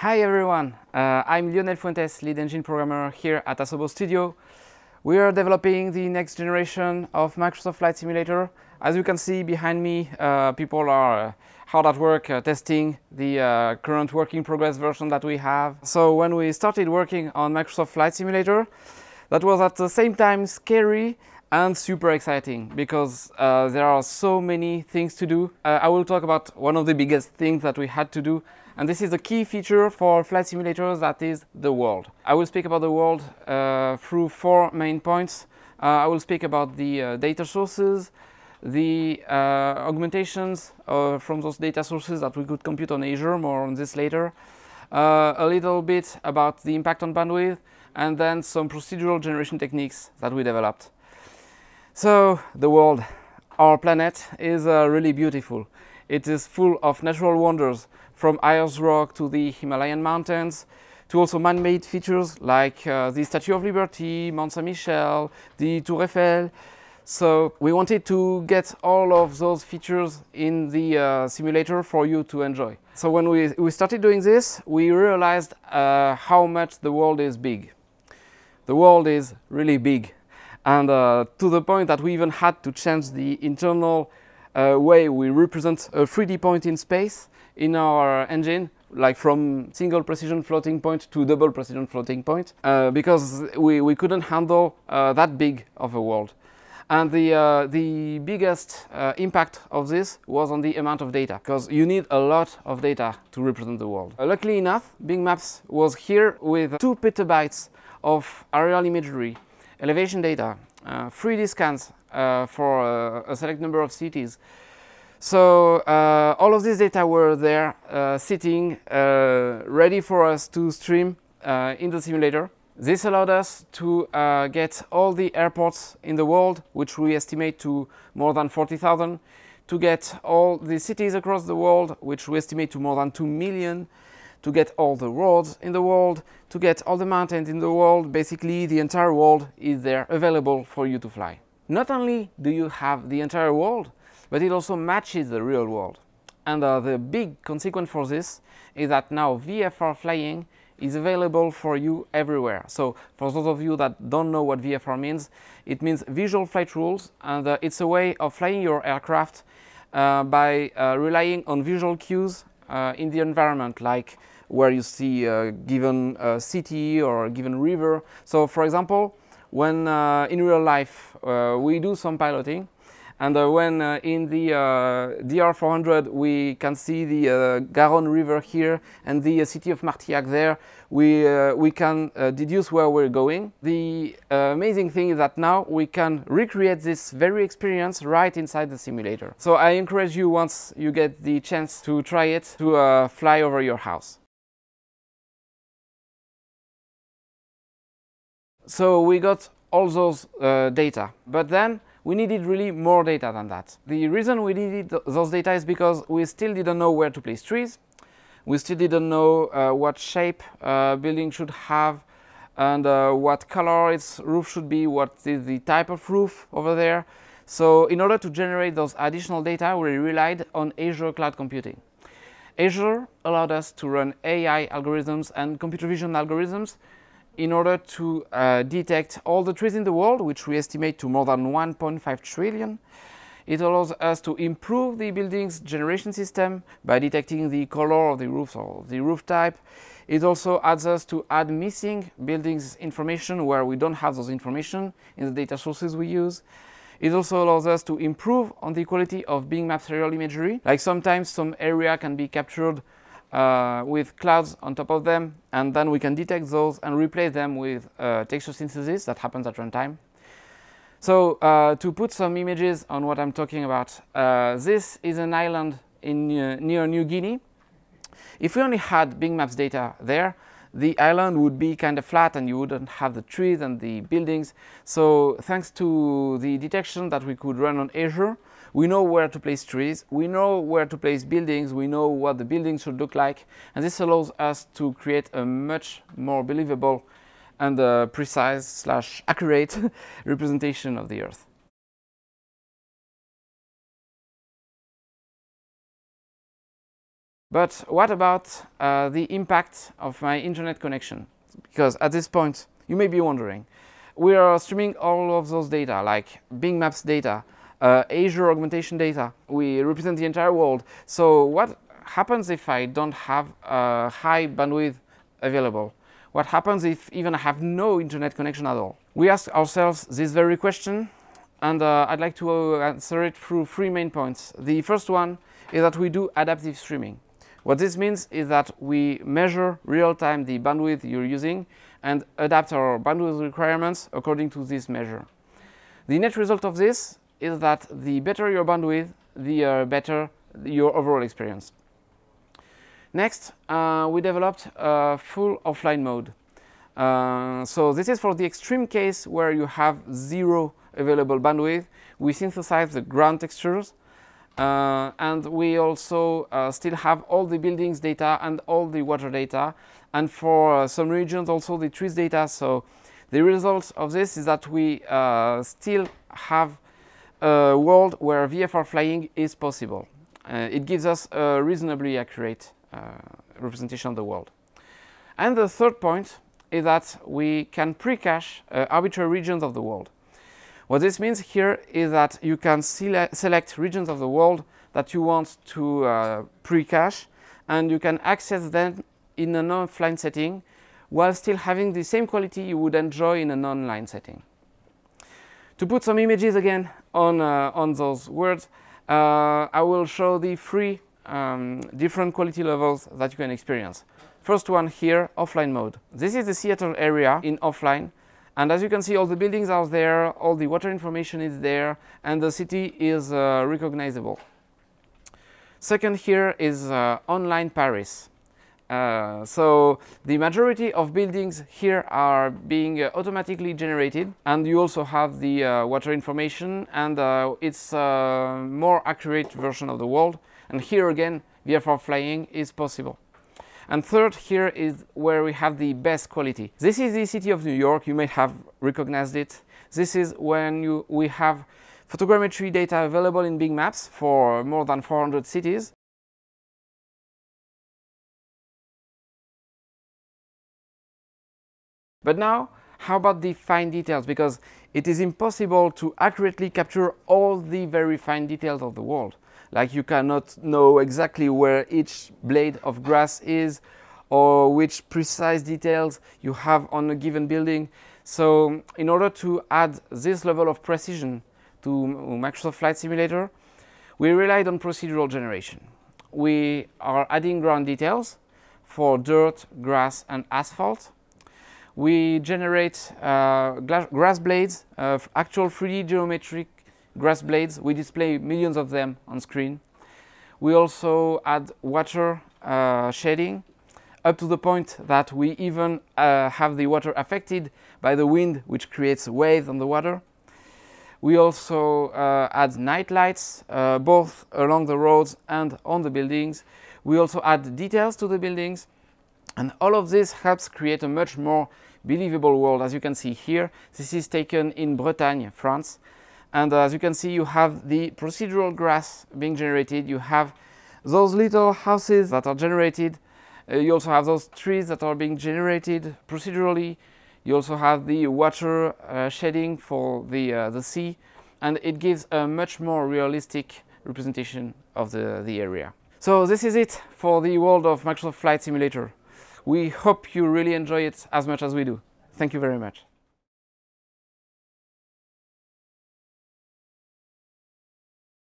Hi everyone, I'm Lionel Fuentes, lead engine programmer here at Asobo Studio. We are developing the next generation of Microsoft Flight Simulator. As you can see behind me, people are hard at work testing the current working progress version that we have. So when we started working on Microsoft Flight Simulator, that was at the same time scary and super exciting because there are so many things to do. I will talk about one of the biggest things that we had to do, and this is a key feature for flight simulators, that is the world. I will speak about the world through 4 main points. I will speak about the data sources, the augmentations from those data sources that we could compute on Azure, more on this later. A little bit about the impact on bandwidth, and then some procedural generation techniques that we developed. So the world, our planet, is really beautiful. It is full of natural wonders, from Ayers Rock to the Himalayan mountains, to also man-made features like the Statue of Liberty, Mont Saint-Michel, the Tour Eiffel. So we wanted to get all of those features in the simulator for you to enjoy. So when we started doing this, we realized how much the world is big. The world is really big, and to the point that we even had to change the internal way we represent a 3D point in space in our engine, like from single precision floating point to double precision floating point, because we couldn't handle that big of a world. And the biggest impact of this was on the amount of data, because you need a lot of data to represent the world. Luckily enough, Bing Maps was here with 2 petabytes of aerial imagery, elevation data, 3D scans for a select number of cities. So all of this data were there sitting ready for us to stream in the simulator. This allowed us to get all the airports in the world, which we estimate to more than 40,000, to get all the cities across the world, which we estimate to more than 2 million, to get all the roads in the world, to get all the mountains in the world. Basically, the entire world is there available for you to fly. Not only do you have the entire world, but it also matches the real world. And the big consequence for this is that now VFR flying is available for you everywhere. So for those of you that don't know what VFR means, it means visual flight rules, and it's a way of flying your aircraft by relying on visual cues in the environment, like where you see a given city or a given river. So for example, when in real life we do some piloting, and when in the DR400 we can see the Garonne River here and the city of Martillac there, we can deduce where we're going. The amazing thing is that now we can recreate this very experience right inside the simulator. So I encourage you, once you get the chance to try it, to fly over your house. So we got all those data, but then we needed really more data than that. The reason we needed those data is because we still didn't know where to place trees. We still didn't know what shape a building should have, and what color its roof should be, what is the type of roof over there. So in order to generate those additional data, we relied on Azure Cloud Computing. Azure allowed us to run AI algorithms and computer vision algorithms in order to detect all the trees in the world, which we estimate to more than 1.5 trillion. It allows us to improve the building's generation system by detecting the color of the roofs or the roof type. It also adds us to add missing buildings information where we don't have those information in the data sources we use. It also allows us to improve on the quality of Bing Maps aerial imagery. Like sometimes some area can be captured with clouds on top of them, and then we can detect those and replace them with texture synthesis that happens at runtime. So to put some images on what I'm talking about, this is an island in near New Guinea. If we only had Bing Maps data there, the island would be kind of flat and you wouldn't have the trees and the buildings. So thanks to the detection that we could run on Azure, we know where to place trees, we know where to place buildings, we know what the buildings should look like, and this allows us to create a much more believable and precise / accurate representation of the Earth. But what about the impact of my internet connection? Because at this point, you may be wondering, we are streaming all of those data, like Bing Maps data, Azure augmentation data. We represent the entire world. So what happens if I don't have high bandwidth available? What happens if even I have no internet connection at all? We ask ourselves this very question, and I'd like to answer it through three main points. The first one is that we do adaptive streaming. What this means is that we measure real-time the bandwidth you're using and adapt our bandwidth requirements according to this measure. The net result of this is that the better your bandwidth, the better your overall experience. Next, we developed a full offline mode. So this is for the extreme case where you have zero available bandwidth. We synthesize the ground textures, and we also still have all the buildings data and all the water data, and for some regions also the trees data. So the result of this is that we still have a world where VFR flying is possible. It gives us a reasonably accurate representation of the world. And the third point is that we can pre-cache arbitrary regions of the world. What this means here is that you can select regions of the world that you want to pre-cache, and you can access them in an offline setting while still having the same quality you would enjoy in an online setting. To put some images again on those words, I will show the three different quality levels that you can experience. First one here, offline mode. This is the Seattle area in offline, and as you can see, all the buildings are there, all the water information is there, and the city is recognizable. Second here is online Paris. So the majority of buildings here are being automatically generated, and you also have the water information, and it's a more accurate version of the world. And here again, VFR flying is possible. And third here is where we have the best quality. This is the city of New York. You may have recognized it. This is when we have photogrammetry data available in Bing Maps for more than 400 cities. But now, how about the fine details? Because it is impossible to accurately capture all the very fine details of the world. Like you cannot know exactly where each blade of grass is, or which precise details you have on a given building. So in order to add this level of precision to Microsoft Flight Simulator, we relied on procedural generation. We are adding ground details for dirt, grass, and asphalt. We generate grass blades, actual 3D geometric grass blades. We display millions of them on screen. We also add water shading, up to the point that we even have the water affected by the wind, which creates waves on the water. We also add night lights, both along the roads and on the buildings. We also add details to the buildings, and all of this helps create a much more believable world. As you can see here, this is taken in Bretagne, France. And as you can see, you have the procedural grass being generated. You have those little houses that are generated. You also have those trees that are being generated procedurally. You also have the water shading for the sea. And it gives a much more realistic representation of the area. So this is it for the world of Microsoft Flight Simulator. We hope you really enjoy it as much as we do. Thank you very much.